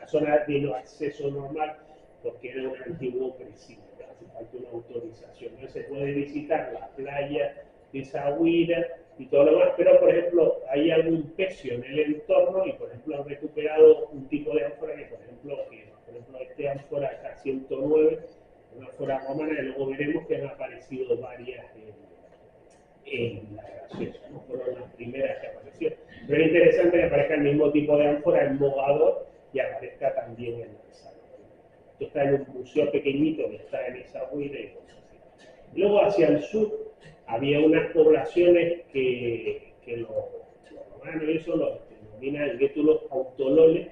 una zona de no acceso normal porque era un antiguo presidio, hace falta una autorización. No se puede visitar la playa de Zahuira y todo lo demás, pero por ejemplo hay algún pecio en el entorno y por ejemplo han recuperado un tipo de ánfora que por ejemplo este ánfora acá 109, una ánfora romana, y luego veremos que han aparecido varias en la graciosa, no fueron las primeras que aparecieron. Pero es interesante que aparezca el mismo tipo de ánfora en Mogador y aparezca también en Manzano. Esto está en un museo pequeñito que está en Essaouira y cosas así. Luego hacia el sur había unas poblaciones que los romanos y eso los denominan guétulos autololes,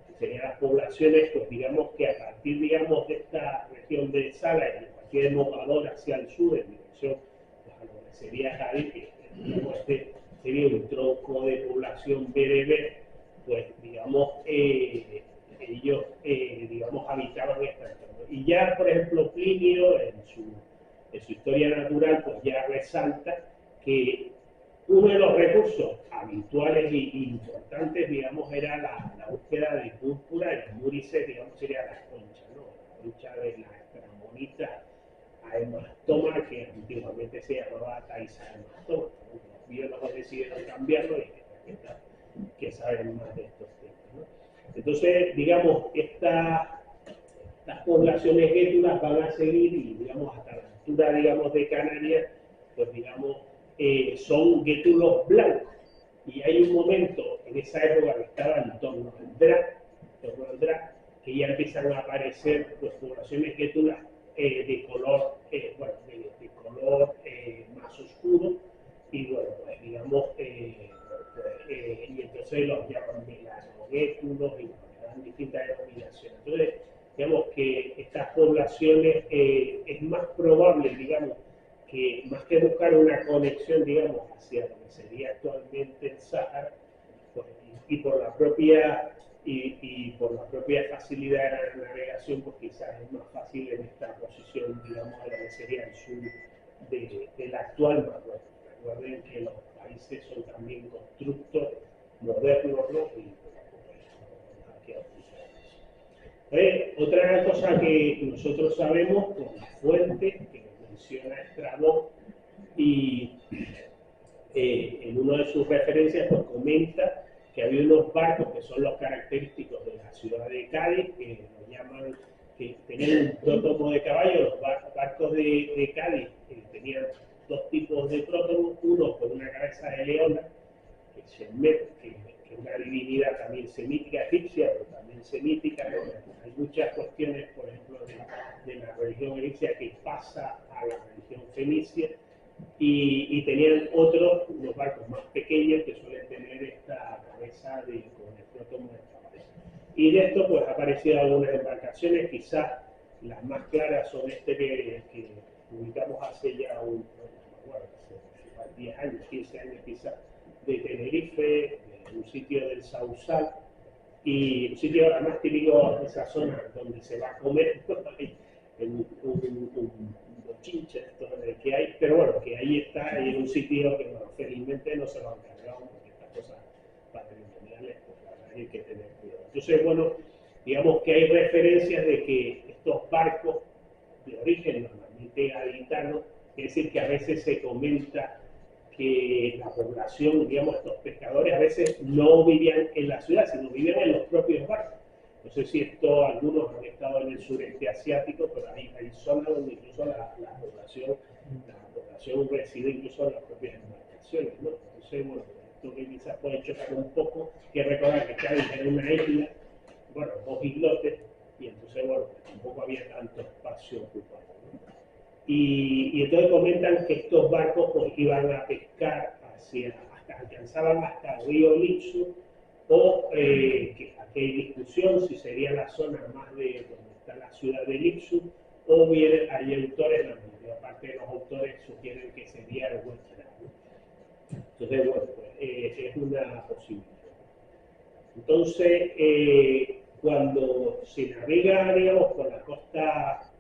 que serían las poblaciones, pues digamos que a partir, digamos, de esta región de Sala y a partir de Mogador hacia el sur, en dirección pues, a lo que sería Cádiz, que digamos, este sería un tronco de población bereber, pues digamos, ellos, digamos, habitaban esta entorno. Y ya, por ejemplo, Plinio, en su historia natural, pues ya resalta que uno de los recursos habituales e importantes, digamos, era la búsqueda de púrpura, y el múrice, digamos, sería la concha, ¿no? La concha de la estramonita aemastoma, que antiguamente se llamaba taisa aemastoma. Los biólogos decidieron cambiarlo y que saben más de estos temas, ¿no? Entonces, digamos, estas poblaciones guétulas van a seguir y, digamos, hasta la altura, digamos, de Canarias, pues, digamos, son guétulos blancos. Y hay un momento en esa época que estaba en torno al Drac, que ya empiezan a aparecer pues, poblaciones guétulas de color, bueno, de color más oscuro, y bueno, pues digamos, y entonces los llaman melanoguétulos y le dan distintas denominaciones. Entonces, digamos que estas poblaciones es más probable, digamos, que más que buscar una conexión, digamos, hacia lo que sería actualmente el Sáhara, pues, y por la propia facilidad de la navegación, pues quizás es más fácil en esta posición, digamos, de lo que sería el sur del actual Marruecos. Recuerden que los países son también constructos modernos, ¿no? Y otra cosa que nosotros sabemos por la fuente que menciona Estrabón, y en una de sus referencias pues, comenta que había unos barcos que son los característicos de la ciudad de Cádiz, que lo llaman, que tenían un prótomo de caballo. Los barcos de Cádiz tenían dos tipos de prótomos, uno con una cabeza de leona, que es una divinidad también semítica, egipcia, pero también semítica, ¿no? Hay muchas cuestiones, por ejemplo, de la religión egipcia que pasa a la religión fenicia, y tenían otros, unos barcos más pequeños que suelen tener esta cabeza con el prótomo de caballo. Y de esto pues ha aparecido algunas embarcaciones, quizás las más claras son que publicamos hace ya hace 10 años, 15 años quizás, de Tenerife, de un sitio del Sausal, y un sitio además típico de esa zona donde se va a comer, un bochinche que hay, pero bueno, que ahí está, y en un sitio que bueno, felizmente no se lo han cargado, porque estas cosas patrimoniales, pues la verdad hay que tener cuidado. Entonces, bueno, digamos que hay referencias de que estos barcos de origen normalmente gaditano, es decir, que a veces se comenta que la población, digamos, estos pescadores a veces no vivían en la ciudad, sino vivían en los propios barcos. No sé si algunos han estado en el sureste asiático, pero hay zonas donde incluso la población reside incluso en las propias embarcaciones, ¿no? Entonces, bueno, esto que quizás puede chocar un poco, que recordar que Cádiz era una isla, bueno, dos islotes, y entonces, bueno, tampoco había tanto espacio ocupado, ¿no? Y entonces comentan que estos barcos pues, iban a pescar alcanzaban hasta el río Lixu, o que aquí hay discusión si sería la zona más de donde está la ciudad de Lixu, o bien hay autores, la mayor parte de los autores sugieren que sería el Huechra, ¿no? Entonces, bueno, pues, es una posibilidad. Entonces, cuando se navega, digamos, por la costa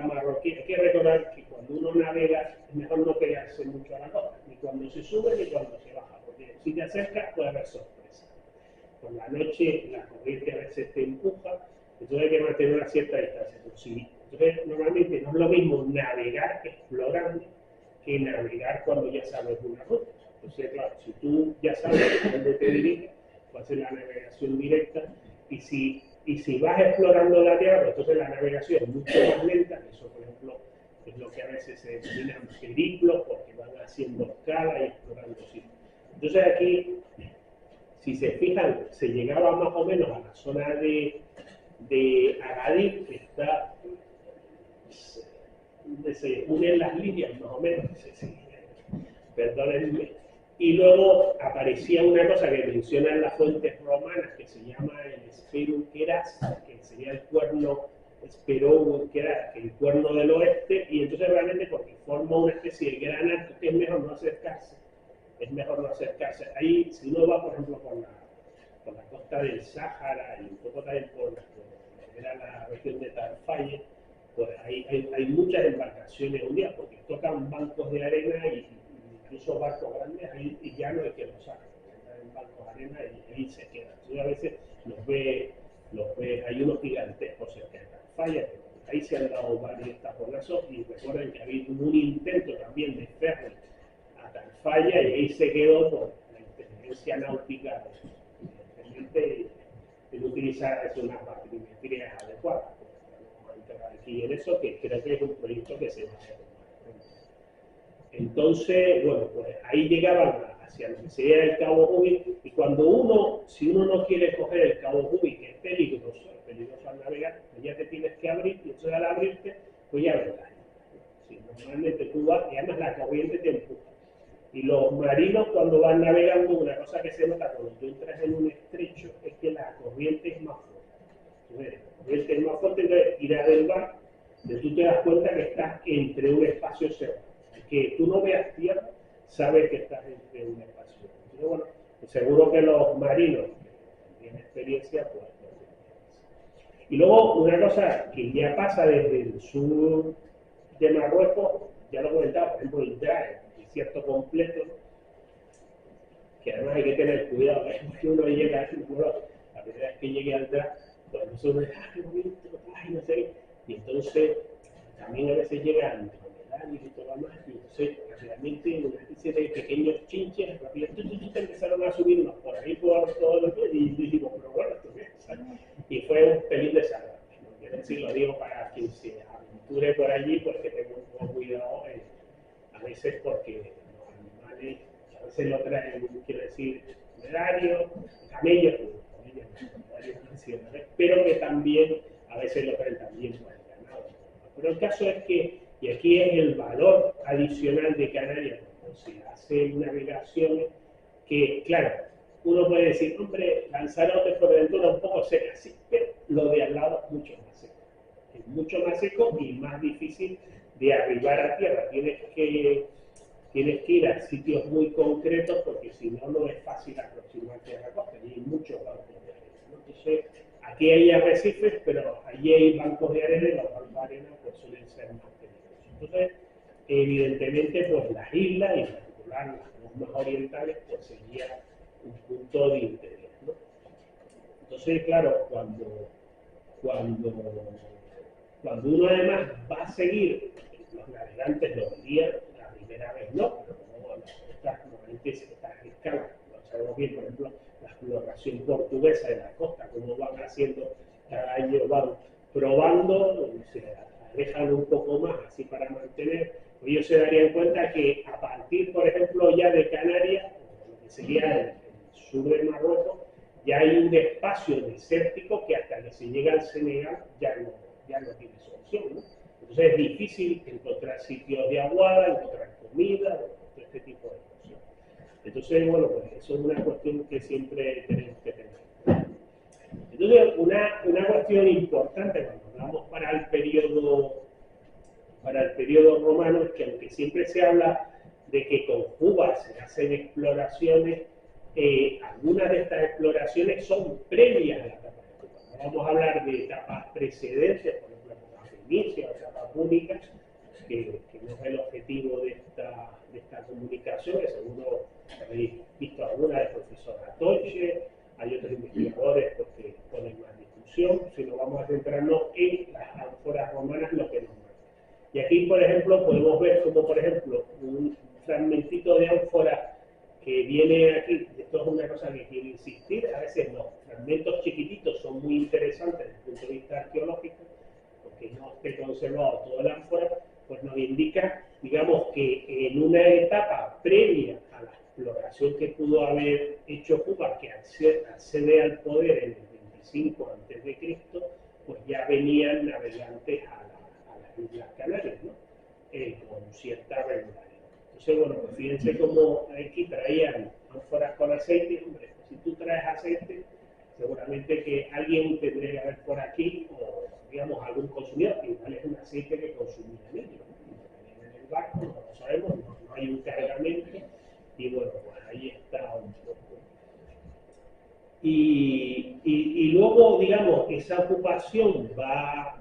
marroquí, hay que recordar que cuando uno navega es mejor no pegarse mucho a la costa, ni cuando se sube ni cuando se baja, porque si te acercas puede haber sorpresa. por la noche la corriente a veces te empuja, entonces hay que mantener una cierta distancia. Entonces, normalmente no es lo mismo navegar explorando que navegar cuando ya sabes una ruta. Entonces, claro, si tú ya sabes a dónde te diriges, vas a hacer la navegación directa, y si vas explorando la Tierra, pues entonces la navegación es mucho más lenta. Eso, por ejemplo, es lo que a veces se denominan periplos, porque van haciendo escala y explorando sitios. Entonces aquí, si se fijan, se llegaba más o menos a la zona de Agadir, que está, donde se unen las líneas más o menos, perdónenme, y luego aparecía una cosa que mencionan las fuentes romanas que se llama el Sperum Keras, que sería el cuerno Sperum Keras, el cuerno del oeste, y entonces realmente porque forma una especie de gran arco, que es mejor no acercarse. Es mejor no acercarse. Ahí, si uno va, por ejemplo, por la costa del Sáhara y un poco también por era la región de Tarfaya, pues hay muchas embarcaciones hundidas, porque tocan bancos de arena y incluso barcos grandes, ahí y ya no hay que los sacan, en bancos de arena y ahí se quedan. Entonces a veces los ve, hay unos gigantescos cerca de Tarfaya, ahí se han dado varios taponazos, y recuerden que había un intento también de ferry a Tarfaya y ahí se quedó por la inteligencia náutica de utilizar unas batrimetrías adecuadas. Vamos a entrar aquí en eso, que creo que es un proyecto que se va a hacer. Entonces, bueno, pues ahí llegaban hacia lo que sería el Cabo Hubi, y si uno no quiere coger el Cabo Hubi, que es peligroso al navegar, pues ya te tienes que abrir, y entonces al abrirte, pues ya verás. Sí, normalmente tú vas, y además la corriente te empuja. Y los marinos, cuando van navegando, una cosa que se nota cuando tú entras en un estrecho es que la corriente es más fuerte. La corriente es más fuerte, entonces tiras del barco, entonces tú te das cuenta que estás entre un espacio cerrado. Que tú no veas tierra, sabes que estás entre un espacio cerrado. Entonces, bueno, pues seguro que los marinos que tienen experiencia, pues. Y luego, una cosa que ya pasa desde el sur de Marruecos, ya lo comentaba, por ejemplo, el desierto completo, que además hay que tener cuidado, que uno llega a ese pueblo, la primera vez que llegue al DRA, pues nosotros, qué bonito, ay, no sé, y entonces también a veces llega al dromedario y todo lo demás, y entonces realmente una especie de pequeños chinches, rápidamente empezaron a subirnos por ahí por todo lo que, y digo, pero bueno, esto qué es, ¿sabes? Y fue un pelín desagradable, no quiero decir, lo digo para quien se aventure por allí, pues que tenga un poco cuidado, a veces porque los animales, a veces lo traen, quiero decir, dromedario, camellos, pero que también a veces lo traen también por el ganado. Pero el caso es que, y aquí es el valor adicional de Canarias, cuando se hace navegaciones, que claro, uno puede decir, hombre, Lanzarote por dentro un poco seca, sí, pero lo de al lado es mucho más seco. Es mucho más seco y más difícil de arribar a tierra. Tienes que ir a sitios muy concretos, porque si no, no es fácil aproximarte a la costa, y hay muchos bancos de arena, ¿no? Entonces, aquí hay arrecifes, pero allí hay bancos de arena, y los bancos de arena pues suelen ser más peligrosos. Entonces, evidentemente, pues las islas, y en particular las dos más orientales, pues sería un punto de interés, ¿no? Entonces, claro, cuando uno además va a seguir, los navegantes lo verían la primera vez, no, pero como normalmente estas escalas, lo sabemos bien, por ejemplo, la exploración portuguesa de la costa, cómo van haciendo, cada año van probando, se alejan un poco más, así para mantener, pues ellos se darían cuenta que a partir, por ejemplo, ya de Canarias, lo que sería el sur de Marruecos, ya hay un espacio desértico que hasta que se llega al Senegal ya no tiene solución, ¿no? Entonces es difícil encontrar sitios de aguada, encontrar comida, todo este tipo de cosas. Entonces, bueno, pues eso es una cuestión que siempre tenemos que tener. Entonces, una cuestión importante cuando hablamos para el periodo romano es que, aunque siempre se habla de que con Cuba se hacen exploraciones, algunas de estas exploraciones son previas a la etapa de Cuba. No vamos a hablar de etapas precedentes, por ejemplo, la Fenicia o etapas púnicas, que no es el objetivo de esta comunicación, que seguro habéis visto alguna del profesor Atoche, hay otros investigadores centrarnos en las ánforas romanas, lo que nos marca. Y aquí, por ejemplo, podemos ver como, por ejemplo, un fragmentito de ánfora que viene aquí. Esto es una cosa que quiero insistir, a veces los fragmentos chiquititos son muy interesantes desde el punto de vista arqueológico, porque no esté conservado todo el ánfora, pues nos indica, digamos, que en una etapa previa a la exploración que pudo haber hecho Cuba, que accede al poder en el 25 a.C., pues ya venían navegantes a las Islas Canarias, ¿no? Con cierta regularidad. Entonces, bueno, pues fíjense cómo aquí traían ánforas con aceite. Hombre, pues si tú traes aceite, seguramente que alguien tendría que haber por aquí, o digamos algún consumidor, que igual es un aceite que consumían ellos, ¿no? En el barco, no lo sabemos, no hay un cargamento, y bueno, pues ahí está un poco. Y luego, digamos, esa ocupación va,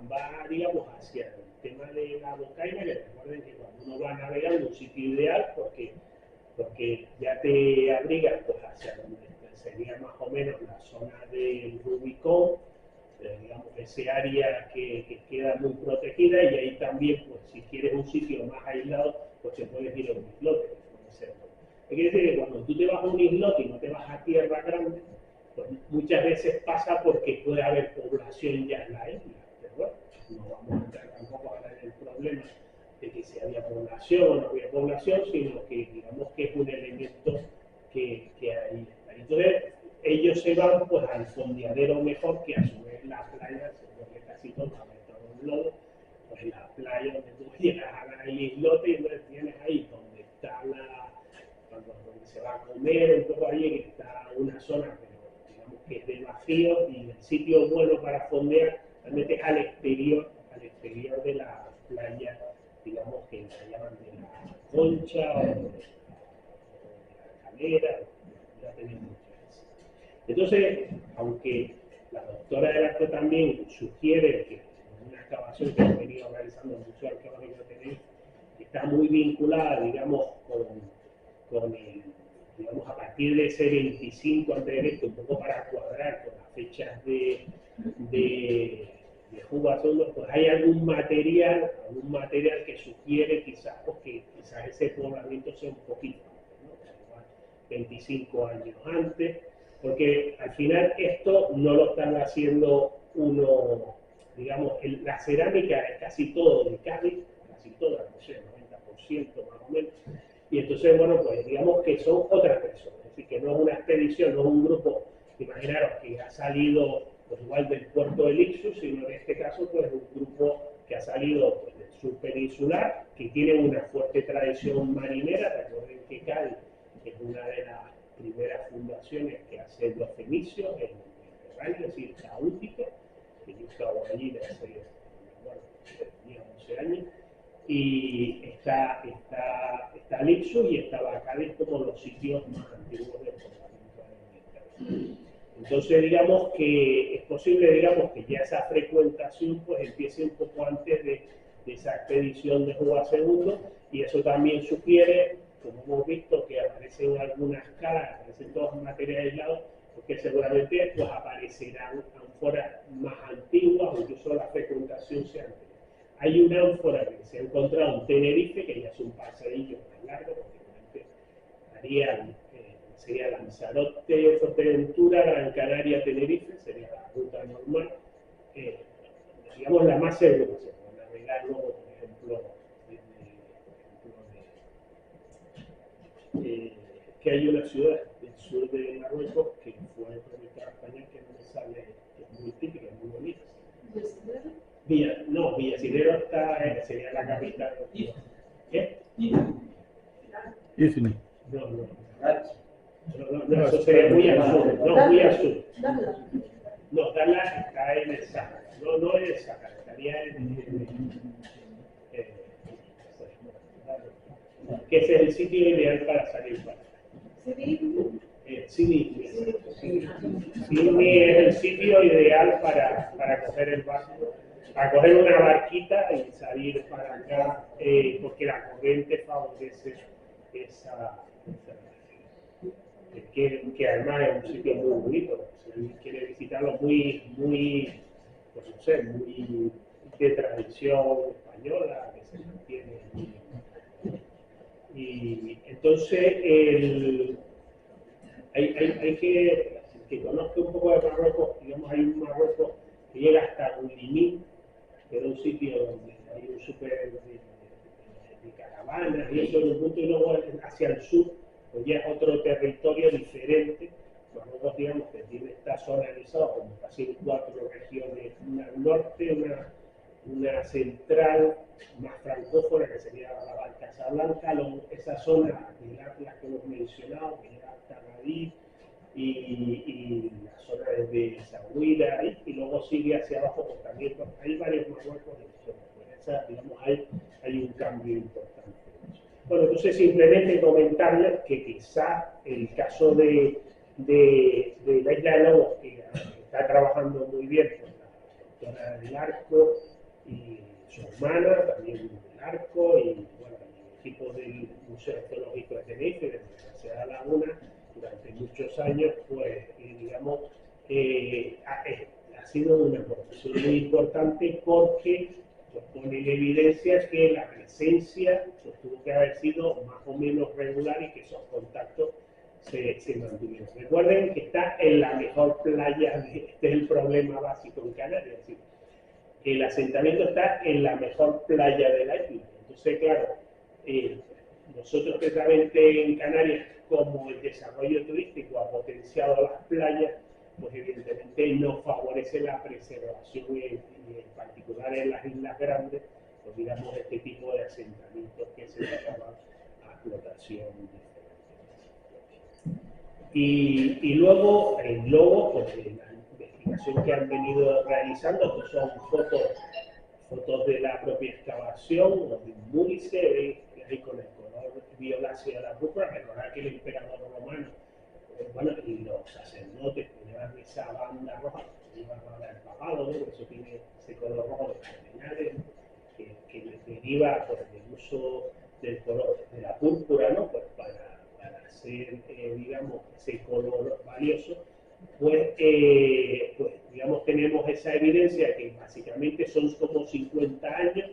digamos, hacia el tema de la bocaina, que recuerden que cuando uno va navegando un sitio ideal, porque ya te abrigas pues, hacia donde sería más o menos la zona del Rubicón, digamos, ese área que queda muy protegida, y ahí también, pues si quieres un sitio más aislado, pues te puedes ir a un islote, que puede ser. Quiere decir que cuando tú te vas a un islote y no te vas a tierra grande, pues muchas veces pasa porque puede haber población ya en la isla, pero bueno, no vamos a entrar tampoco ahora en el problema de que si había población o no había población, sino que digamos que es un elemento que ahí está. Entonces ellos se van pues al fondeadero mejor, que a su vez la playa, se vuelve casi todo un lodo, pues la playa donde tú llegas a la islote y entonces tienes ahí donde está donde se va a comer, un poco allí que está una zona, que es de vacío, y el sitio bueno para fondear realmente es al exterior de la playa, digamos que la llaman de la Concha o de la Calera, ya tenemos muchas. Entonces, aunque la doctora del arte también sugiere que en una excavación que hemos venido realizando en el Museo Arqueológico de Tenerife, está muy vinculada, digamos, con el, digamos, a partir de ese 25 a.C., un poco para cuadrar con las fechas de Juba, pues hay algún material que sugiere quizás, porque quizás ese poblamiento sea un poquito, ¿no? 25 años antes, porque al final esto no lo están haciendo uno, digamos, la cerámica es casi todo de Cádiz, casi toda, no sé, 90% más o menos. Y entonces, bueno, pues digamos que son otras personas, es decir, que no es una expedición, no es un grupo, imaginaros, que ha salido pues igual del puerto de Lixus, sino en este caso pues un grupo que ha salido pues, del sur peninsular, que tiene una fuerte tradición marinera. Recuerden que Cádiz es una de las primeras fundaciones que hacen los fenicios en el Mediterráneo, es decir, caótica, que yo estaba allí de hace, bueno, tenía 11 años, y está Lixus y está Cádiz como los sitios más antiguos del poblamiento del Mediterráneo. Entonces, digamos que es posible, digamos, que ya esa frecuentación pues empiece un poco antes de esa expedición de Juba II, y eso también sugiere, como hemos visto, que aparecen algunas caras, aparecen todos materiales aislados, porque seguramente pues aparecerán ánforas más antiguas, o incluso la frecuentación sea anterior. Hay una ánfora que se ha encontrado en Tenerife, que ya es un paseillo más largo, porque sería Lanzarote, Fuerteventura, Gran Canaria, Tenerife, sería la ruta normal, digamos la más segura, se puede navegar luego, por ejemplo, que hay una ciudad del sur de Marruecos que fue prometida a España, que no me sale, que es muy típica, muy bonita. Villacinero sería la capital. ¿Qué? Ifni. No, eso sería muy al sur. No, muy al sur. No, Dallas está en el Sáhara. No en el Sáhara, estaría que ese es el sitio ideal para salir para Sydney es el sitio ideal para coger el barco, para coger una barquita y salir para acá, porque la corriente favorece esa que además es un sitio muy bonito. Si alguien quiere visitarlo, muy, muy, pues no sé, muy de tradición española, que se mantiene. Y entonces hay que conozca un poco de Marruecos, digamos, hay un Marruecos que llega hasta Guillimín, que era un sitio donde hay un súper de caravanas y eso en un punto, y luego hacia el sur, pues ya es otro territorio diferente. Marruecos, digamos, que está organizado como casi en 4 regiones, una al norte, una central más francófona, que sería la Casablanca, esa zona del Atlas que hemos mencionado, que era Tagadir, y la zona desde Zahuira, y luego sigue hacia abajo, pues también hay varios Marruecos en zona, pues esa, digamos, hay un cambio importante. Bueno, entonces simplemente comentarles que quizá el caso de la isla de Lobos, que está trabajando muy bien con la doctora del Arco y su hermana, también del Arco, y bueno, el equipo del Museo Arqueológico de Tenerife, de la Universidad de La Laguna, durante muchos años, pues, digamos, ha sido una profesión muy importante porque pues, pone en evidencia que la presencia pues, tuvo que haber sido más o menos regular y que esos contactos se mantuvieron. Recuerden que está en la mejor playa, este es el problema básico en Canarias, es decir, que el asentamiento está en la mejor playa de la isla. Entonces, claro, nosotros precisamente en Canarias, como el desarrollo turístico ha potenciado las playas, pues evidentemente no favorece la preservación y en particular en las islas grandes, pues digamos este tipo de asentamientos que se dedicaban a explotación diferente. Y luego el logo, pues la investigación que han venido realizando, pues son fotos de la propia excavación, o de un múlice, ahí con el color violáceo de la púrpura. Recordar que el emperador romano, bueno, y los sacerdotes que llevan esa banda roja, que llevan ahora el papado, ¿no? Eso tiene ese color rojo de los cardenales, que les deriva pues, del uso del color de la púrpura, ¿no? Pues para hacer, digamos, ese color valioso. Pues, digamos, tenemos esa evidencia que básicamente son como 50 años.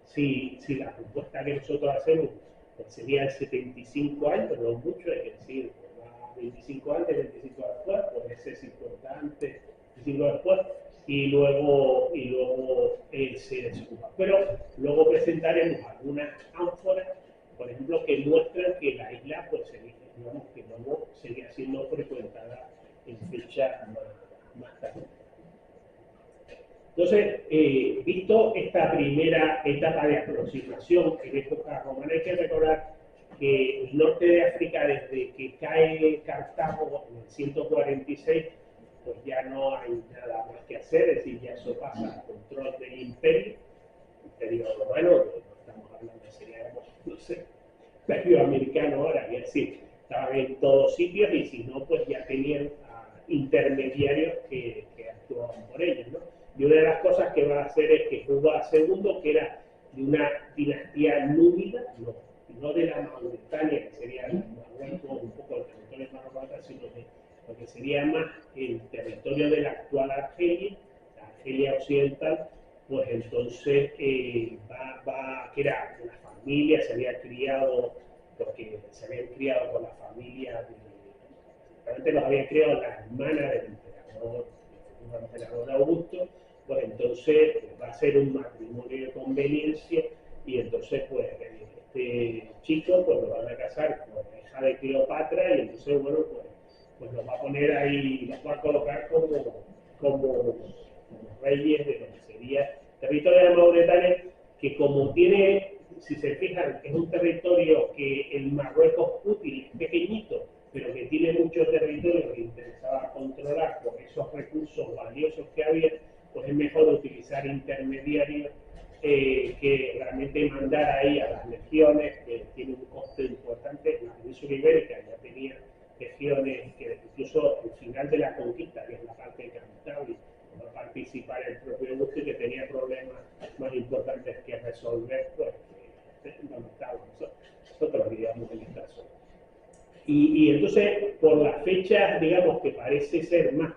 Si la propuesta que nosotros hacemos pues sería 75 años, pero no mucho, es decir, 25 antes, 25 después, puede ser 50 antes, 25 después, y luego se descuba. Pero luego presentaremos algunas ánforas, por ejemplo, que muestran que la isla, pues, digamos, que luego seguía siendo frecuentada en fecha más tarde. Entonces, visto esta primera etapa de aproximación en época romana, hay que recordar que el norte de África, desde que cae Cartago en el 146, pues ya no hay nada más que hacer, es decir, ya eso pasa al control del imperio romano, no estamos hablando, seríamos, no sé, imperio americano ahora, es decir, estaban en todos sitios y si no, pues ya tenían intermediarios que actuaban por ellos, ¿no? Y una de las cosas que va a hacer es que Juba II, que era de una dinastía númida, no de la Mauritania, que sería el Marruecos, un poco el territorio marroquí, sino de lo que sería más el territorio de la actual Argelia, la Argelia occidental, pues entonces que era una familia, se había criado, porque se habían criado con la familia, realmente los habían criado la hermana del emperador Augusto, pues entonces va a ser un matrimonio de conveniencia y entonces pues este chico pues lo van a casar con la hija de Cleopatra y entonces bueno pues lo va a poner ahí, los va a colocar como reyes de lo que sería territorio de Mauritania, que como tiene, si se fijan, es un territorio que el Marruecos útil es pequeñito, pero que tiene mucho territorio que interesaba controlar por esos recursos valiosos que había, pues es mejor utilizar intermediarios que realmente mandar ahí a las legiones, que tiene un coste importante. La península ibérica ya tenía legiones que incluso al final de la conquista, que es la parte cantábrica, va a participar el propio Augusto y que tenía problemas más importantes que resolver, pues, donde estaban nosotros, digamos, en esta zona. Y entonces, por las fechas, digamos, que parece ser más,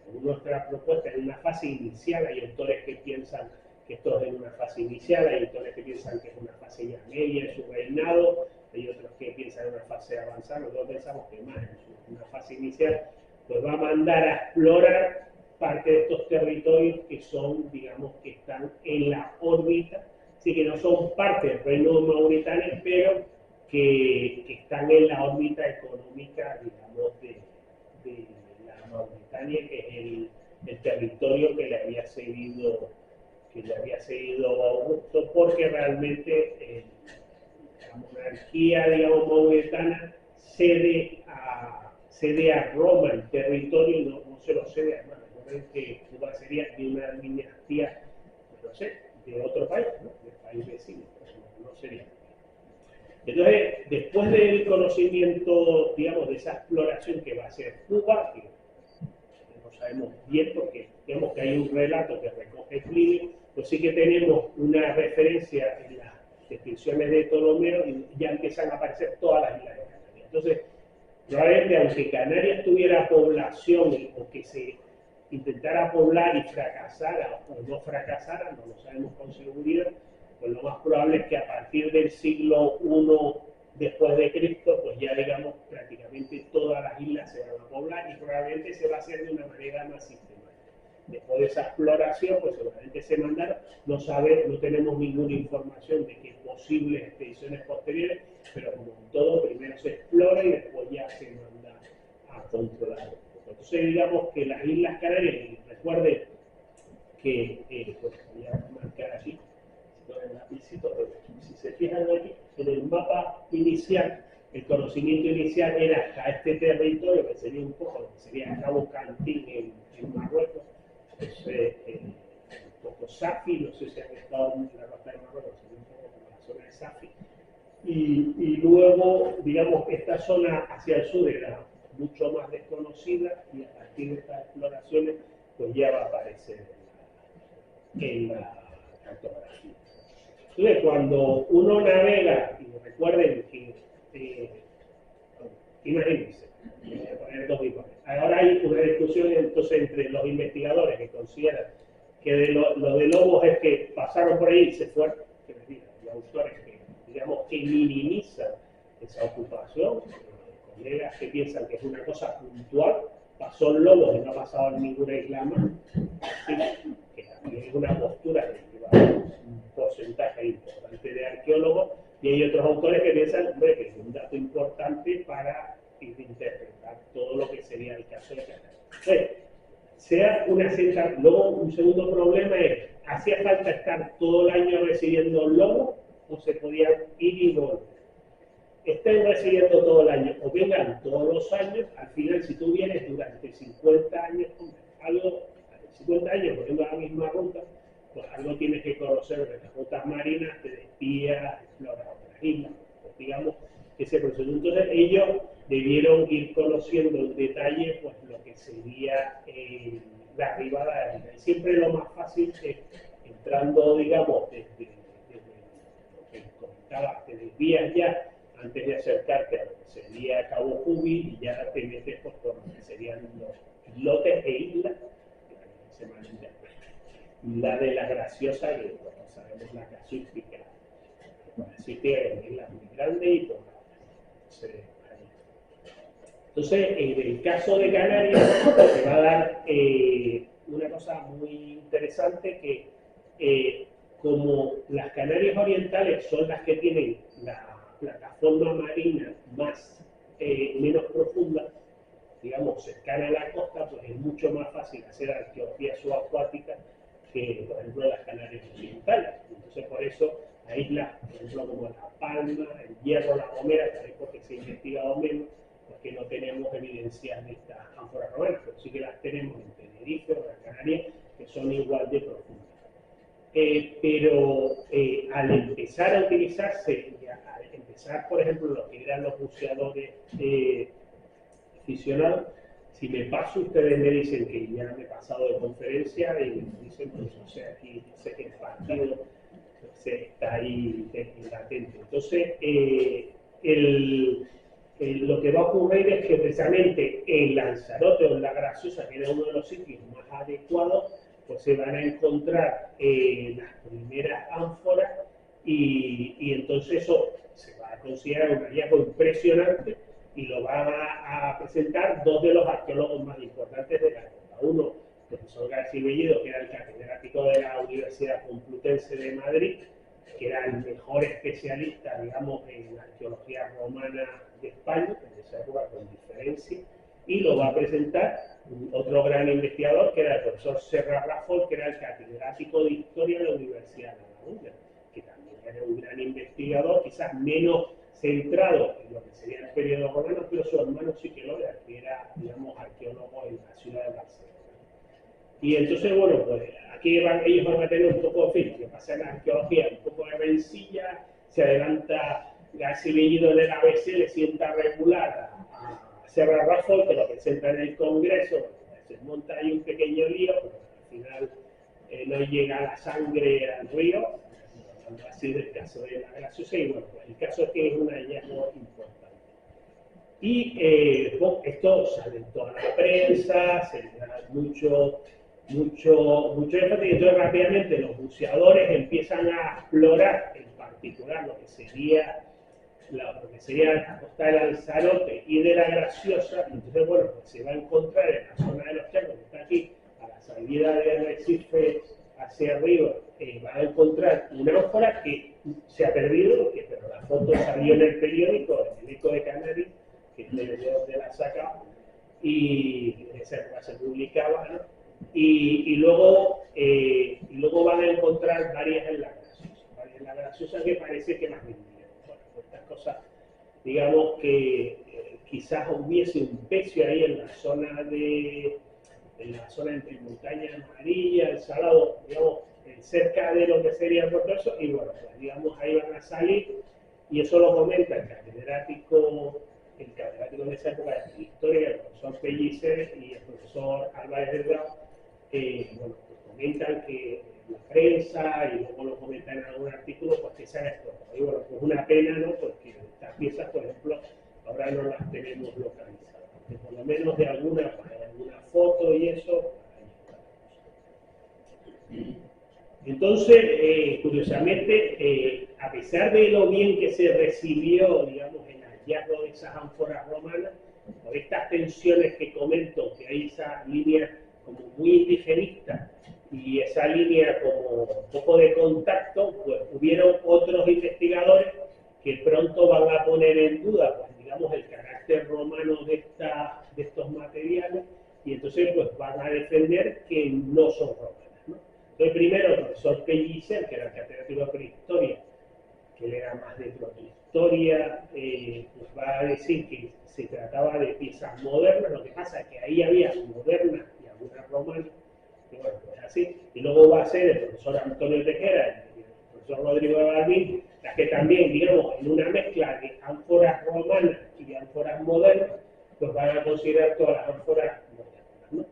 según nuestra propuesta en una fase inicial. Hay autores que piensan que esto es en una fase inicial, hay autores que piensan que es una fase ya media en su reinado, hay otros que piensan en una fase avanzada. Nosotros pensamos que más en una fase inicial, pues va a mandar a explorar parte de estos territorios que son, digamos, que están en la órbita, sí, que no son parte del reino de Mauritania, pero que están en la órbita económica, digamos, de la Mauritania, que es el territorio que le había cedido Augusto, porque realmente la monarquía, digamos, mauritana cede a Roma el territorio y no se lo cede a Roma. Que Cuba sería de una dinastía, no sé, de otro país, ¿no? Del país vecino, no sería. Entonces, después del conocimiento, digamos, de esa exploración que va a hacer Cuba, que no sabemos bien porque digamos que hay un relato que recoge Plinio, pues sí que tenemos una referencia en las descripciones de Ptolomeo y ya empiezan a aparecer todas las islas de Canarias. Entonces, probablemente aunque Canarias tuviera población o que se intentara poblar y fracasara o no fracasara, no lo sabemos con seguridad, pues lo más probable es que a partir del siglo I después de Cristo, pues ya digamos prácticamente todas las islas se van a poblar y probablemente se va a hacer de una manera más sistemática. Después de esa exploración, pues seguramente se mandaron, no tenemos ninguna información de que posibles expediciones posteriores, pero como en todo, primero se explora y después ya se manda a controlar. Entonces digamos que las Islas Canarias, recuerden que, pues voy a marcar aquí, el lapicito, si se fijan aquí, en el mapa inicial, el conocimiento inicial era hasta este territorio, que sería un poco, que sería Cabo Cantín en Marruecos, pues, un poco Safi, no sé si han estado en la costa de Marruecos, sería un poco como la zona de Safi, y luego, digamos, esta zona hacia el sur era mucho más desconocida y a partir de estas exploraciones, pues ya va a aparecer en la cartografía. Entonces, cuando uno navega, y recuerden que, imagínense, voy a poner dos imágenes. Ahora hay una discusión entonces entre los investigadores que consideran que lo de Lobos es que pasaron por ahí y se fueron, que les diga, y autores que, digamos, que minimizan esa ocupación, colegas que piensan que es una cosa puntual, pasó el Lobos y no ha pasado en ninguna isla más, que también es una postura que lleva un porcentaje importante de arqueólogos, y hay otros autores que piensan, hombre, que es un dato importante para interpretar todo lo que sería el caso de Canarias. Sea una cierta. Luego, un segundo problema es, ¿hacía falta estar todo el año residiendo en Lobos o se podían ir y volver? Estén residiendo todo el año o vengan todos los años, al final, si tú vienes durante 50 años, algo, 50 años poniendo la misma ruta, pues algo tienes que conocer de las rutas marinas, te despías, exploras otras islas, pues digamos que ese proceso. Entonces ellos debieron ir conociendo en detalle pues lo que sería la arribada de la isla. Y siempre lo más fácil es entrando, digamos, desde lo que comentaba, te desvías ya antes de acercarte a lo que sería Cabo Jubi y ya te metes pues, por lo que serían los islotes e islas, que se malinterpretan. La de la Graciosa, que bueno, sabemos la casuística, que es la muy grande y por entonces, en el caso de Canarias, se va a dar una cosa muy interesante que como las Canarias Orientales son las que tienen la plataforma marina menos profunda, digamos, cercana a la costa, pues es mucho más fácil hacer arqueología subacuática que, por ejemplo, las Canarias Occidentales. Entonces, por eso, a islas, por ejemplo, como La Palma, el Hierro, La Gomera, también porque se ha investigado menos, porque no tenemos evidencias de estas ánforas romanas, pero sí que las tenemos en Tenerife o en Canarias, que son igual de profundas. Pero al empezar a utilizarse, al empezar, por ejemplo, lo que eran los buceadores aficionados, si me paso, ustedes me dicen que ya me he pasado de conferencia y me dicen, pues, o sea, aquí sé que el partido está ahí latente. Entonces, lo que va a ocurrir es que precisamente en Lanzarote o en La Graciosa, que era uno de los sitios más adecuados, pues se van a encontrar las primeras ánforas y entonces eso se va a considerar un hallazgo impresionante y lo van a presentar dos de los arqueólogos más importantes de la época. Uno, el profesor García Bellido, que era el catedrático de la Universidad Complutense de Madrid, que era el mejor especialista, digamos, en la arqueología romana de España, en esa época con diferencia, y lo va a presentar otro gran investigador, que era el profesor Serra Rafol, que era el catedrático de Historia de la Universidad de La Laguna, que también era un gran investigador, quizás menos centrado en lo que sería el periodo romano, pero su hermano sí que lo era, que era, digamos, arqueólogo en la ciudad de Barcelona. Y entonces, bueno, pues aquí ellos van a tener un poco, en fin, que pasa en la arqueología, un poco de rencilla, se adelanta García Bellido en el ABC, le sienta regular a Serra Rafol, que lo presenta en el Congreso, se monta ahí un pequeño lío, pero al final no llega la sangre al río, hablando así del caso de La Graciosa, y bueno, pues el caso es que es un hallazgo importante. Y esto sale en toda la prensa, se le da mucho énfasis, y entonces rápidamente los buceadores empiezan a explorar en particular lo que sería la costa de Lanzarote y de La Graciosa, y entonces bueno, pues se va a encontrar en la zona de los Charcos, que está aquí, a la salida de Arrecife hacia arriba, va a encontrar una ánfora que se ha perdido, pero la foto salió en el periódico, en el Eco de Canarias, que es de donde la saca, y en esa época se publicaba, ¿no? Y luego van a encontrar varias en La Graciosa, que parece que las vendieron. Bueno, estas cosas, digamos que quizás hubiese un pecio ahí en la zona entre Montaña Amarilla, El Salado, digamos, cerca de lo que sería el Puerto Eso, y bueno, pues, digamos, ahí van a salir, y eso lo comenta el catedrático de esa época de historia, el profesor Pellicer y el profesor Álvarez Delgado, bueno, pues comentan que la prensa, y luego lo comentan en algún artículo, pues que se han explotado. Y bueno, pues una pena, ¿no? Porque estas piezas, por ejemplo, ahora no las tenemos localizadas, porque por lo menos de alguna foto y eso, entonces, curiosamente, a pesar de lo bien que se recibió, digamos, el hallazgo de esas ánforas romanas, por estas tensiones que comento, que hay esa línea como muy indigenista y esa línea como poco de contacto, pues hubieron otros investigadores que pronto van a poner en duda, pues digamos, el carácter romano de estos materiales, y entonces pues van a defender que no son romanos. Entonces, primero, el profesor Pellicer, que era el catedrático de prehistoria, que él era más de protohistoria, pues va a decir que se trataba de piezas modernas. Lo que pasa es que ahí había modernas y algunas romanas, y bueno, pues así. Y luego va a ser el profesor Antonio Tejera y el profesor Rodrigo de Balbín, las que también, digamos, en una mezcla de ánforas romanas y ánforas modernas, pues van a considerar todas las ánforas modernas, ¿no?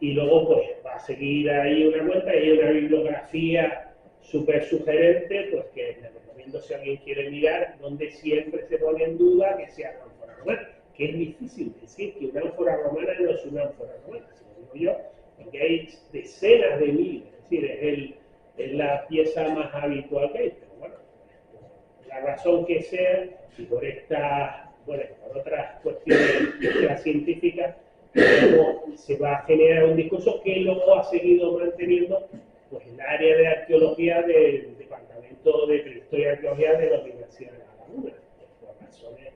Y luego pues va a seguir ahí una vuelta y una bibliografía súper sugerente, pues que les recomiendo si alguien quiere mirar, donde siempre se pone en duda que sea ánfora romana, que es difícil decir que una ánfora romana no es una ánfora romana, si lo digo yo, porque hay decenas de miles, es decir, es la pieza más habitual que hay, pero bueno, por la razón que sea, y por por otras cuestiones científicas, se va a generar un discurso que luego ha seguido manteniendo pues, el área de arqueología del Departamento de Prehistoria y Arqueología de la Universidad de La Laguna, por razones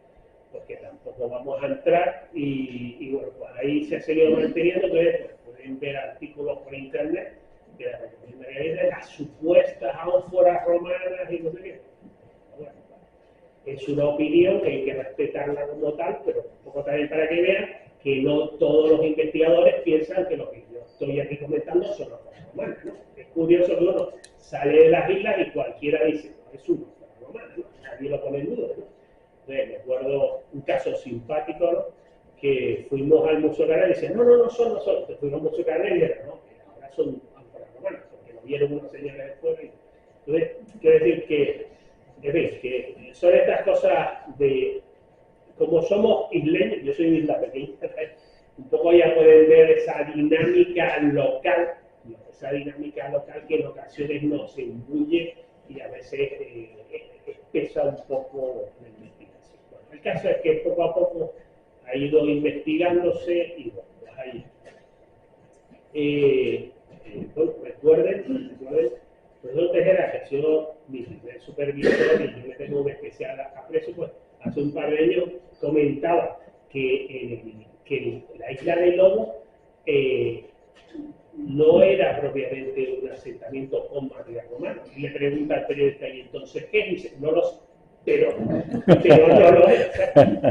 pues, que tampoco vamos a entrar, y bueno, pues ahí se ha seguido manteniendo. Entonces pues, pueden ver artículos por internet que les recomendaría de las supuestas ánforas romanas y no sé qué. Bueno, es una opinión que hay que respetarla como tal, pero un poco también para que vean que no todos los investigadores piensan que lo que yo estoy aquí comentando son los romanos, ¿no? Es curioso que uno sale de las islas y cualquiera dice, no, es un romano, ¿no? Nadie lo pone en duda, ¿no? Entonces, me acuerdo un caso simpático, ¿no? Que fuimos al Museo Carnero y decían, no son nosotros. Fuimos al Museo Carnero y dijeron, no, que ahora son ánforas romanas, porque lo vieron unos señores de fuera. Entonces, quiero decir que, en fin, que son estas cosas de como somos isleños, yo soy de isla pequeña, un poco ya pueden ver esa dinámica local que en ocasiones nos imbuye y a veces pesa un poco la investigación. Bueno, el caso es que poco a poco ha ido investigándose y bueno, pues ahí. Bueno, recuerden, profesor Tejera, que ha sido mi primer supervisor y yo le tengo un especial aprecio, pues hace un par de años comentaba que la isla de Lobo no era propiamente un asentamiento con material romano. Y le pregunta al periodista, ¿y entonces qué? Y dice, no lo sé, pero no lo es.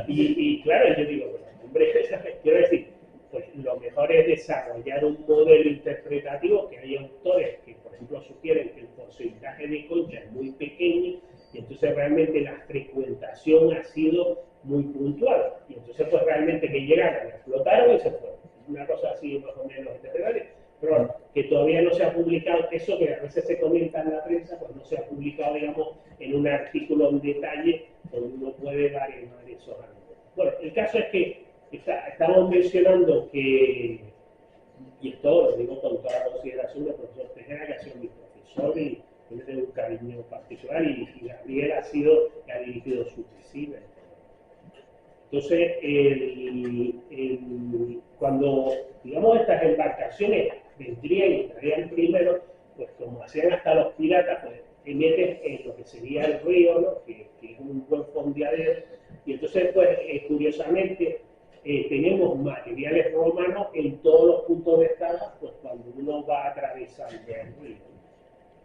Y claro, yo digo, bueno, hombre, quiero decir, pues lo mejor es desarrollar un modelo interpretativo, que hay autores que, por ejemplo, sugieren que el porcentaje de concha es muy pequeño y entonces realmente la frecuentación ha sido muy puntual. Y entonces, pues realmente que llegaron, explotaron y se fueron. Una cosa así más o menos interpretable. Pero bueno, que todavía no se ha publicado, eso que a veces se comenta en la prensa, pues no se ha publicado, digamos, en un artículo en detalle donde uno puede dar esos ángulos. Bueno, el caso es que estamos mencionando que, y esto lo digo con toda la consideración del profesor Tejera, que ha sido mi profesor y yo le tengo un cariño particular, y Gabriel ha dirigido su tesis. Entonces, cuando, digamos, estas embarcaciones vendrían y estarían primero, pues como hacían hasta los piratas, pues te metes en lo que sería el río, ¿no? que es un buen fondeadero, y entonces, pues, curiosamente, tenemos materiales romanos en todos los puntos de escala, pues cuando uno va atravesando el río.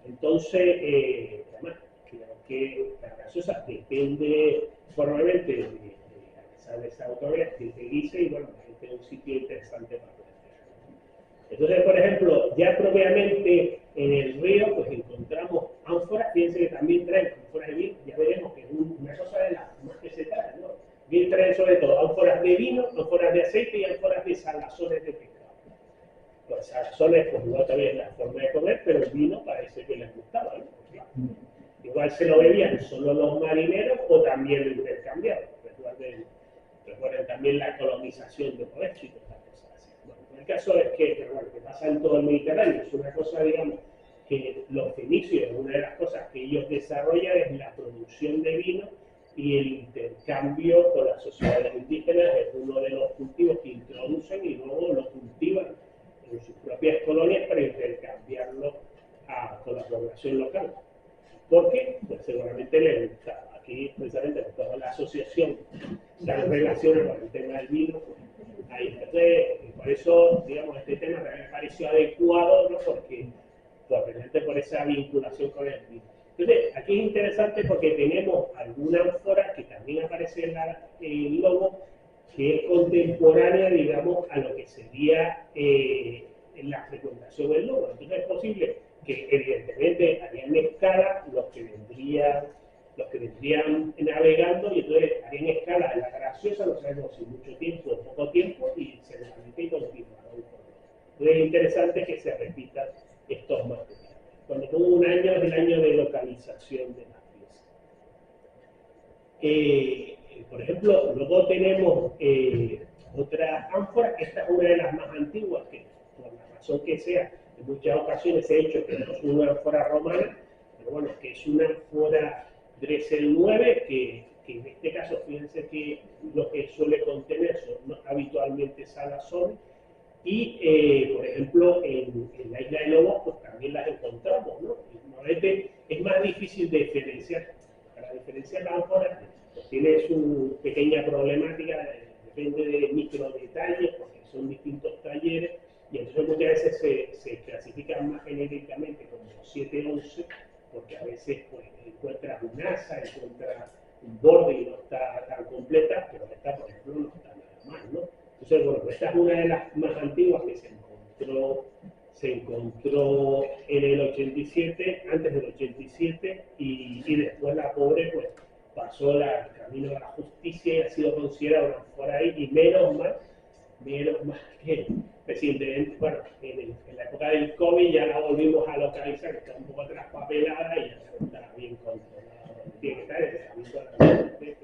Entonces, además, creo que la gaseosa depende formalmente de esa autovía que te dice, y bueno, este es un sitio interesante para plantear. Entonces, por ejemplo, ya propiamente en el río, pues encontramos ánforas, fíjense que también traen ánforas de vino, ya veremos que es una cosa de las más que se traen, ¿no? Bien traen sobre todo ánforas de vino, ánforas de aceite y ánforas de salazones de pescado. Los salazones, pues no todavía es la forma de comer, pero el vino parece que les gustaba, ¿no? Claro. Igual se lo bebían solo los marineros o también lo intercambiaban. Recuerden también la colonización de Poesco y todas las cosas así. Bueno, el caso es que, bueno, que pasa en todo el Mediterráneo, es una cosa, digamos, que los fenicios, una de las cosas que ellos desarrollan es la producción de vino y el intercambio con las sociedades indígenas es uno de los cultivos que introducen y luego lo cultivan en sus propias colonias para intercambiarlo con la población local. ¿Por qué? Pues seguramente les gusta. Aquí, precisamente, toda la asociación se relaciona con el tema del vino. Ahí, entonces, por eso, digamos, este tema me pareció adecuado, ¿no? Porque por esa vinculación con el vino. Entonces, aquí es interesante porque tenemos alguna ánfora que también aparece en el logo, que es contemporánea, digamos, a lo que sería en la frecuentación del logo. Entonces, es posible que, evidentemente, harían escala los que vendrían navegando, y entonces harían escala en la graciosa, no sabemos si mucho tiempo o poco tiempo, y seguramente continuaron. Entonces, es interesante que se repitan estos materiales. Cuando pongo un año es el año de localización de las piezas. Por ejemplo, luego tenemos otra ánfora, que esta es una de las más antiguas, que por la razón que sea, en muchas ocasiones se ha dicho que no es una ánfora romana, pero bueno, que es una ánfora Dressel 9, que en este caso, fíjense que lo que suele contener son habitualmente salazones. Y, por ejemplo, en la isla de Lobos, pues también las encontramos, ¿no? Normalmente es más difícil de diferenciar. Para diferenciar las ánforas, pues tiene su pequeña problemática, depende de micro detalles, porque son distintos talleres, y entonces muchas veces se clasifican más genéricamente como 7-11, porque a veces pues, encuentras un asa, encuentras un borde y no está tan completa, pero esta, por ejemplo, no está nada mal, ¿no? Entonces, bueno, esta es una de las más antiguas que se encontró en el 87, antes del 87, y después la pobre pues pasó el camino de la justicia y ha sido considerada una ánfora ahí, y menos mal que recientemente, bueno, en la época del COVID ya la volvimos a localizar, que está un poco traspapelada y ya está bien controlada. Tiene que estar en el camino de la muerte.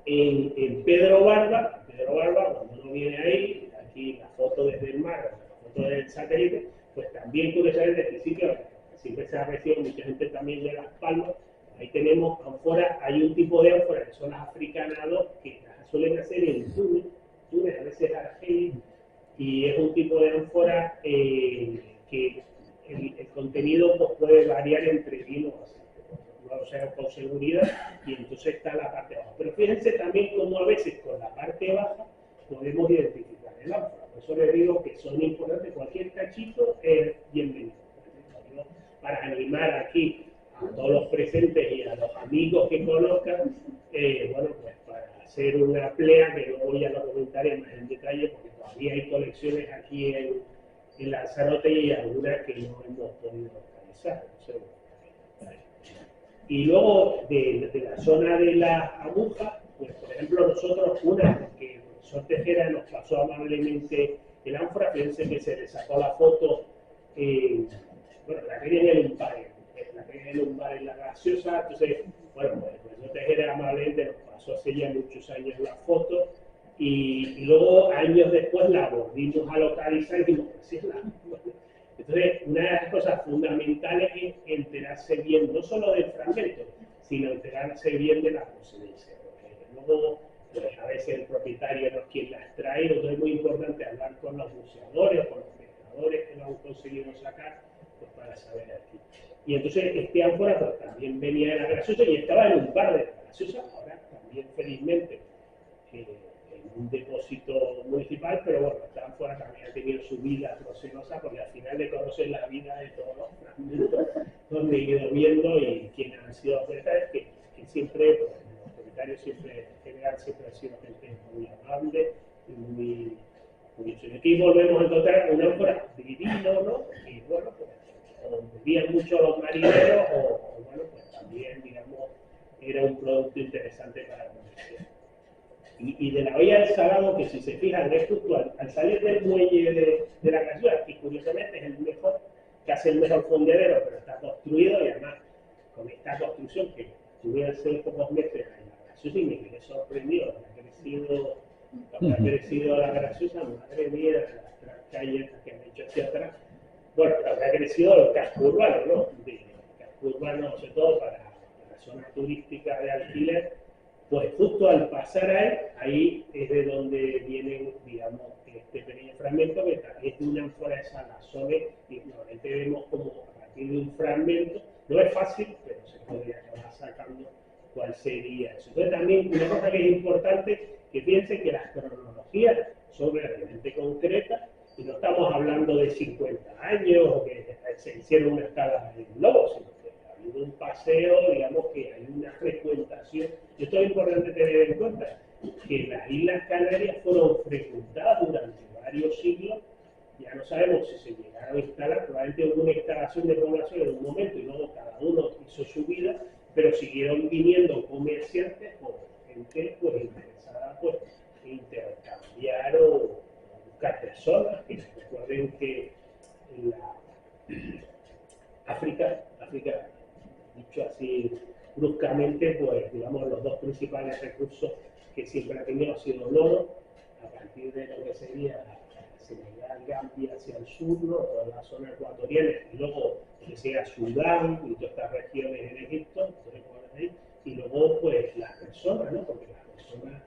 en Pedro Barba, cuando uno viene ahí, aquí la foto desde el mar, la foto del satélite, pues también curiosamente este sitio siempre se ha recibido mucha gente también de Las Palmas. Ahí tenemos ánforas, hay un tipo de ánforas que son las africanas 2, que las suelen hacer en Túnez, a veces Argelia, y es un tipo de ánfora que el contenido pues, puede variar entre vino o aceite, o sea, con seguridad, y entonces está la parte baja. Pero fíjense también cómo a veces con la parte baja podemos identificar el ánfora. Por eso les digo que son importantes, cualquier cachito es bienvenido. Para animar aquí a todos los presentes y a los amigos que conozcan, bueno, pues para hacer una plea, que luego ya lo comentaré más en detalle, porque todavía hay colecciones aquí en Lanzarote y algunas que no hemos podido organizar. Y luego de la zona de las agujas, pues por ejemplo nosotros, una que el profesor Tejera nos pasó amablemente el ánfora, fíjense que se le sacó la foto, bueno, la quería en el lumbar, en la gaseosa, entonces, bueno, pues el profesor Tejera amablemente nos pasó hace ya muchos años la foto, y luego años después la volvimos a localizar y dijimos, pues sí es la misma. Entonces, una de las cosas fundamentales es enterarse bien, no solo del fragmento, sino enterarse bien de la procedencia. Porque luego, pues, a veces el propietario no es quien las trae, entonces es muy importante hablar con los buceadores o con los pescadores que lo han conseguido sacar, pues para saber aquí. Y entonces este ánfora pues, también venía de la Graciosa y estaba en un par de la Graciosa, ahora también felizmente en un depósito municipal, pero bueno, esta ánfora también ha tenido su vida procelosa porque al final le conocen la vida de todos los fragmentos donde he ido viendo y quienes han sido propietarios, que siempre, pues, los propietarios siempre, en general, siempre han sido gente muy amable y muy bien. Aquí volvemos a encontrar una ánfora divina, ¿no? Y bueno, pues, o vivían mucho los marineros o bueno, pues también, digamos, era un producto interesante para la comunidad. Y de la bahía del Salado, que si se fijan es justo al salir del muelle de la Graciosa, y curiosamente es el mejor, que hace el mejor fondeadero, pero está construido y además con esta construcción que tuve hace pocos meses en la Graciosa y me quedé sorprendido, lo que ha crecido la Graciosa, madre mía, las calles que han hecho hacia atrás. Bueno, ha crecido el casco urbano, ¿no? El casco urbano, sobre todo para la zona turística de alquiler. Pues justo al pasar ahí es de donde viene, digamos, este pequeño fragmento que es de una ánfora de salazones y normalmente vemos como a partir de un fragmento, no es fácil, pero se podría acabar sacando cuál sería eso. Entonces también una cosa que es importante, que piensen que las cronologías son realmente concretas y no estamos hablando de 50 años o que se hicieron una escala en globo, sino que ha habido un paseo, digamos que hay una frecuentación. Y esto es importante tener en cuenta, que las Islas Canarias fueron frecuentadas durante varios siglos, ya no sabemos si se llegaron a instalar, probablemente hubo una instalación de población en un momento y luego cada uno hizo su vida, pero siguieron viniendo comerciantes o gente pues, interesada pues, en intercambiar o buscar personas. Que recuerden que en la África, dicho así bruscamente, pues digamos los dos principales recursos que siempre ha tenido ha sido el oro, a partir de lo que sería Senegal, Gambia hacia el sur, ¿no? Toda la zona ecuatoriana, y luego lo que sea Sudán y todas estas regiones en Egipto, y luego pues las personas, ¿no? Porque las personas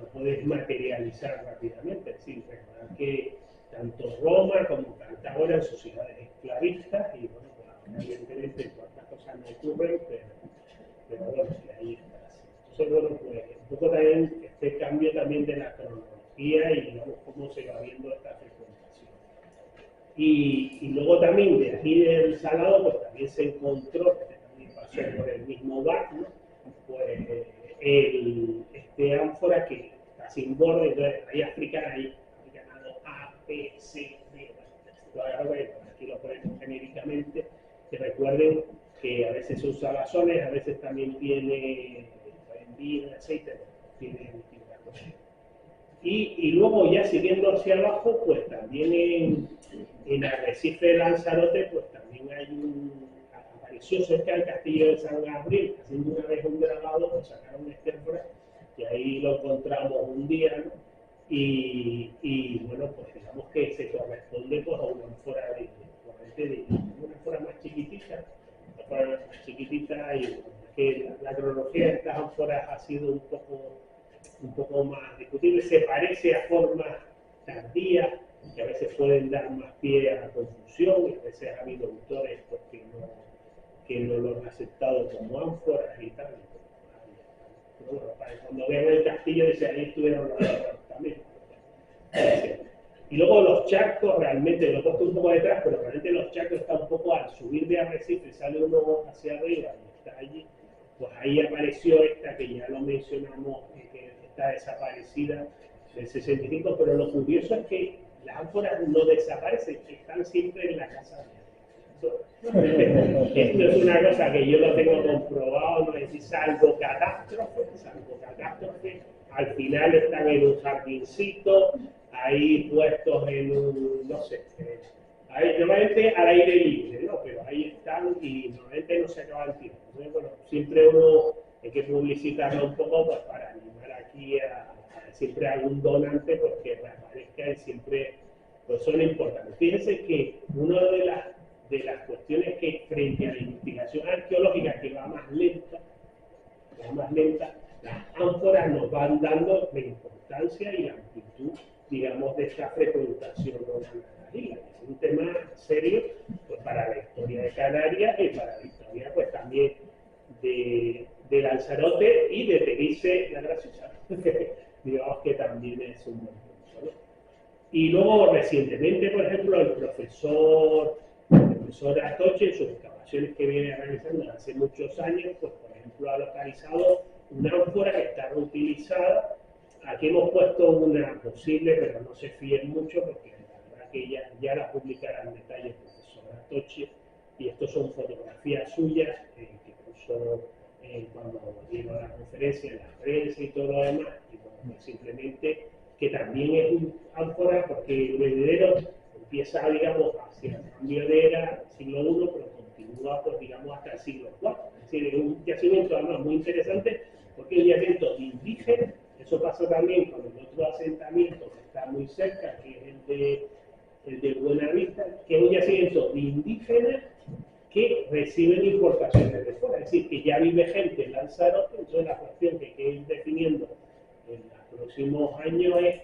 lo puedes materializar rápidamente, es decir, recordar que tanto Roma como Cartago eran sociedades esclavistas y bueno, pues evidentemente cuántas cosas no ocurren, pero bueno, que ahí está así. Entonces, bueno, pues un poco también este cambio también de la cronología y digamos cómo se va viendo esta frecuentación. Y luego también de aquí del Salado, pues también se encontró, que también pasó por el mismo bar, ¿no? Pues este ánfora que está sin borde, entonces hay africana, hay africanado A, B, C, D, aquí lo ponemos genéricamente, que recuerden que a veces se usa bazones, a veces también tiene vino, aceite, tiene distintas cosas. Y luego ya siguiendo hacia abajo, pues también en Arrecife de Lanzarote, pues también hay apareció cerca del castillo de San Gabriel, haciendo una vez un grabado, pues sacaron este ánfora, y ahí lo encontramos un día, ¿no? Y bueno, pues digamos que se corresponde pues, a una ánfora una ánfora más chiquitita, y bueno, que la cronología de estas ánforas ha sido un poco más discutible, se parece a formas tardías que a veces pueden dar más pie a la confusión, y a veces ha habido autores pues, que no lo han aceptado como ánforas y tal. Pero bueno, cuando vean el castillo, dice, ahí estuvieron los ánforas también. Y luego los charcos, realmente, lo he puesto un poco detrás, pero realmente los charcos están un poco al subir de arrecife, sale uno hacia arriba y está allí. Pues ahí apareció esta que ya lo mencionamos, que está desaparecida del 65, pero lo curioso es que las ánforas no desaparecen, están siempre en la casa. Esto es una cosa que yo lo tengo comprobado, no es decir, salvo catástrofe, al final están en un jardincito, ahí puestos en un, no sé, ahí, normalmente al aire libre, ¿no? Pero ahí están y normalmente no se acaba el tiempo. Entonces, bueno, siempre uno hay que publicitarlo un poco pues, para animar aquí a siempre algún donante pues, que reaparezca y siempre pues, son importantes. Fíjense que una de las cuestiones que frente a la investigación arqueológica que va más lenta, las ánforas nos van dando la importancia y la amplitud, digamos, de esta frecuentación romana de la isla. Es un tema serio pues, para la historia de Canarias y para la historia pues, también de Lanzarote y de Tenerife la Graciosa. Digamos que también es un buen punto, ¿no? Y luego, recientemente, por ejemplo, el profesor Atoche, en sus excavaciones que viene realizando hace muchos años, pues, por ejemplo, ha localizado una ánfora que está reutilizada. Aquí hemos puesto una posible, pero no se fíen mucho, porque la verdad que ya la publicará en detalle el profesor Atoche, y estos son fotografías suyas que puso cuando dieron la conferencia en la prensa y todo lo demás, y bueno, pues simplemente que también es un ánfora porque el heredero empieza, digamos, hacia el cambio de era, siglo I, pero continúa, pues, digamos, hasta el siglo IV. Es decir, es un yacimiento además muy interesante porque es un yacimiento indígena. Eso pasa también con el otro asentamiento que está muy cerca, que es el de Buenavista, que es un yacimiento indígena que reciben importaciones de fuera. Es decir, que ya vive gente en Lanzarote. Entonces la cuestión que hay que ir definiendo en los próximos años es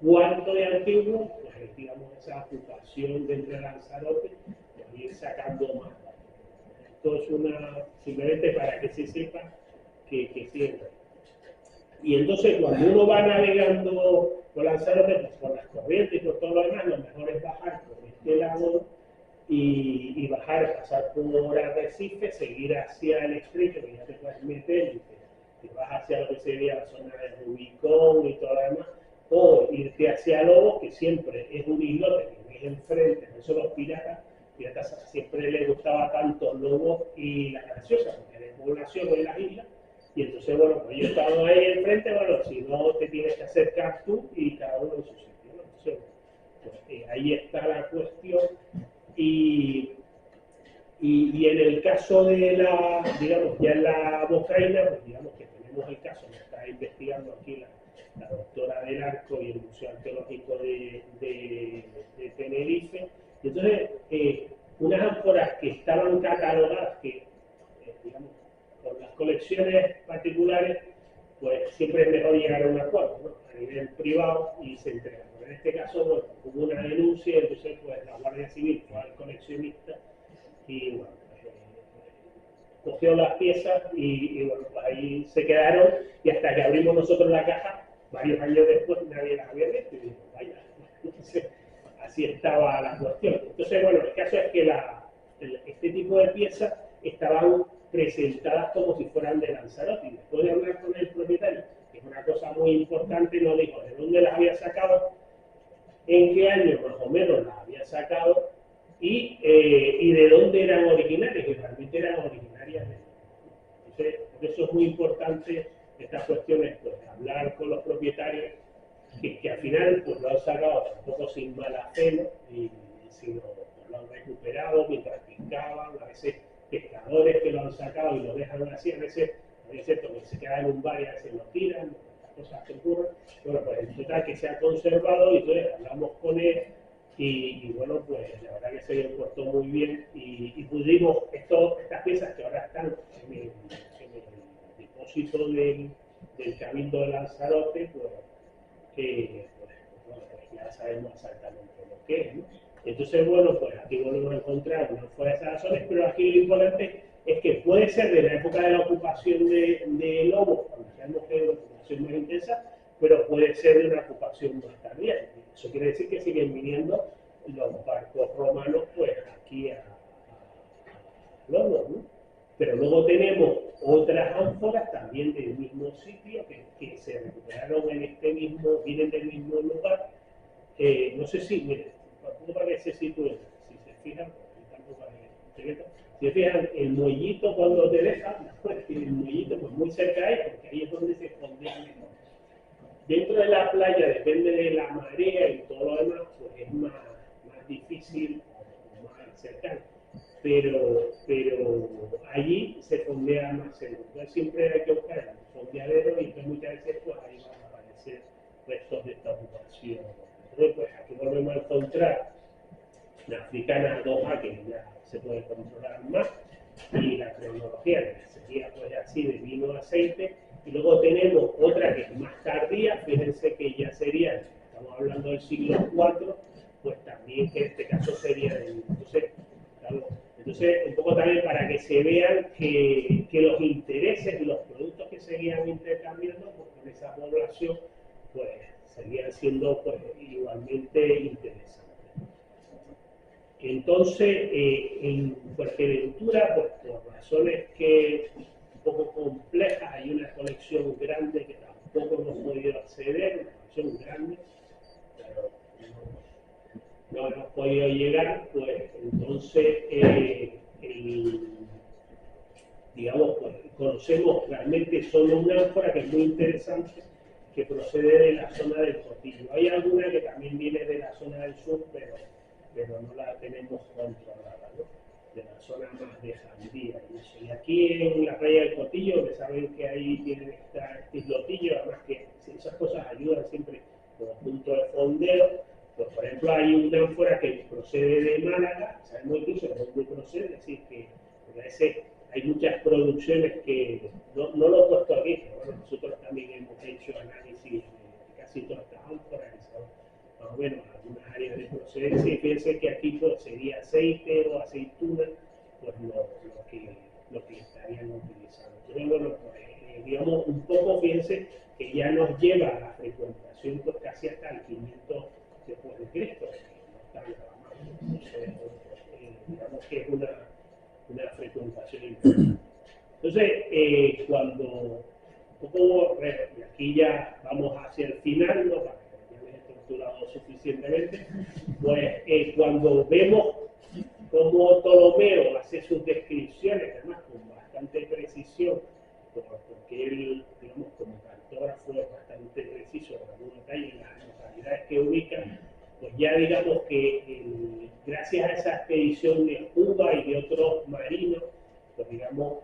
cuánto de antiguo, pues digamos esa ocupación dentro de Lanzarote, y ir sacando más. Esto es simplemente para que se sepa que sirve. Y entonces cuando uno va navegando por Lanzarote, pues por las corrientes y por todo lo demás, lo mejor es bajar por este lado y bajar, pasar por Arrecife, seguir hacia el estrecho, que ya te puedes meter y te vas hacia lo que sería la zona de Rubicón y todo lo demás, o irte hacia Lobos, que siempre es un islote que ves enfrente, por eso los piratas siempre les gustaba tanto Lobos y La Graciosa, porque hay población en las islas, y entonces, bueno, pues yo he estado ahí enfrente, bueno, si no te tienes que acercar tú y cada uno en su sitio, ¿no? Entonces, pues, ahí está la cuestión. Y en el caso de digamos, ya en la Bocaina, pues digamos que tenemos el caso que está investigando aquí la doctora del Arco y el Museo Arqueológico de Tenerife. Y entonces, unas ánforas que estaban catalogadas, que, digamos, con las colecciones particulares, pues siempre es mejor llegar a un acuerdo, ¿no? A nivel privado y se entrega. En este caso, bueno, hubo una denuncia, entonces pues la Guardia Civil fue al coleccionista y bueno, cogió las piezas y bueno, pues ahí se quedaron y hasta que abrimos nosotros la caja, varios años después nadie las había visto y dijo, vaya, entonces, así estaba la cuestión. Entonces, bueno, el caso es que este tipo de piezas estaban presentadas como si fueran de Lanzarote, y después de hablar con el propietario, que es una cosa muy importante, nos dijo de dónde las había sacado, en qué año más o menos las había sacado y de dónde eran originarias, y realmente eran originarias de Entonces, por eso es muy importante estas cuestiones, pues hablar con los propietarios, que al final pues lo han sacado tampoco sin mala fe, ¿no? Sino pues, lo han recuperado mientras pescaban, a veces pescadores que lo han sacado y lo dejan así, a veces es cierto que se queda en un bar y a veces lo tiran, las cosas que ocurren. Bueno, pues en total que se ha conservado y entonces hablamos con él y bueno, pues la verdad que se portó muy bien y pudimos, estas piezas que ahora están en el depósito del Cabildo de Lanzarote, pues, bueno, pues ya sabemos exactamente lo que es, ¿no? Entonces, bueno, pues aquí volvemos a encontrar una fuera de esas razones, pero aquí lo importante es que puede ser de la época de la ocupación de Lobos, cuando sabemos que es una ocupación más intensa, pero puede ser de una ocupación más tardía. Eso quiere decir que siguen viniendo los barcos romanos pues aquí a Lobos, ¿no? Pero luego tenemos otras ánforas también del mismo sitio que se recuperaron en este mismo, vienen del mismo lugar. No sé si, miren, para que se sitúen, si se fijan, si se fijan, el muellito cuando te deja, el muellito pues muy cerca ahí, porque ahí es donde se escondían mejor. Dentro de la playa, depende de la marea y todo lo demás, pues es más difícil, más cercano. Pero allí se fondea más seguro. Entonces siempre hay que buscar el fondeadero y entonces muchas veces pues ahí van a aparecer restos de esta ocupación. Entonces pues aquí volvemos a encontrar la africana 2A que ya se puede controlar más y la cronología que sería pues así de vino aceite y luego tenemos otra que es más tardía, fíjense que ya sería, estamos hablando del siglo IV, pues también que en este caso sería del entonces, un poco también para que se vean que los intereses y los productos que seguían intercambiando pues, con esa población, pues seguían siendo pues, igualmente interesantes. Entonces, en Fuerteventura, pues por razones que un poco complejas, hay una colección grande que tampoco hemos podido acceder, una colección grande, pero no hemos podido llegar, pues entonces, digamos, pues conocemos realmente solo una ánfora que es muy interesante, que procede de la zona del Cotillo. Hay alguna que también viene de la zona del sur, pero no la tenemos controlada, ¿no? De la zona más de Jandía y eso. Y aquí en la playa del Cotillo, que saben que ahí tienen este islotillo, además que esas cosas ayudan siempre como punto de fondeo. Pues, por ejemplo, hay una ánfora que procede de Málaga, sabemos incluso de dónde procede, es decir, que a veces hay muchas producciones que no lo he puesto aquí, pero bueno, nosotros también hemos hecho análisis de casi todas estas ánforas, más o menos algunas áreas de procedencia, y fíjense que aquí pues, sería aceite o aceituna, pues lo que estarían utilizando. Entonces, bueno, pues, digamos, un poco, fíjense que ya nos lleva a la frecuentación pues, casi hasta el 500 después de Cristo, no está nada mal. Entonces, digamos que es una frecuentación importante. Entonces, cuando un poco, y aquí ya vamos hacia el final, ¿no? Para que ya me he estructurado suficientemente, pues cuando vemos cómo Ptolomeo hace sus descripciones, además con bastante precisión, porque él, digamos, como cartógrafo es bastante preciso en algún detalle en las localidades que ubica, pues ya digamos que gracias a esa expedición de Cuba y de otros marinos, pues digamos,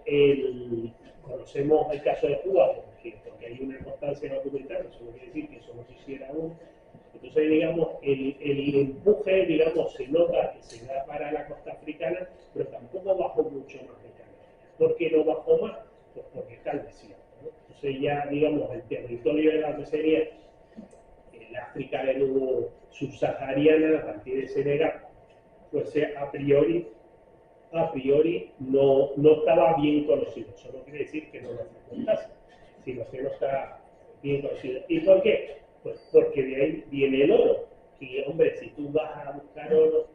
conocemos el caso de Cuba, porque hay una constancia documental, eso no quiere decir que eso no se hiciera aún. Entonces, digamos, el empuje, digamos, se nota que se da para la costa africana, pero tampoco bajó mucho más de Canarias. ¿Por qué no bajó más? Pues porque está el desierto, ¿no? Entonces ya, digamos, el territorio de la que sería el África de nuevo subsahariana, a partir de Senegal, pues a priori no estaba bien conocido. Eso no quiere decir que no lo frecuentase, sino que no está bien conocido. ¿Y por qué? Pues porque de ahí viene el oro. Y hombre, si tú vas a buscar oro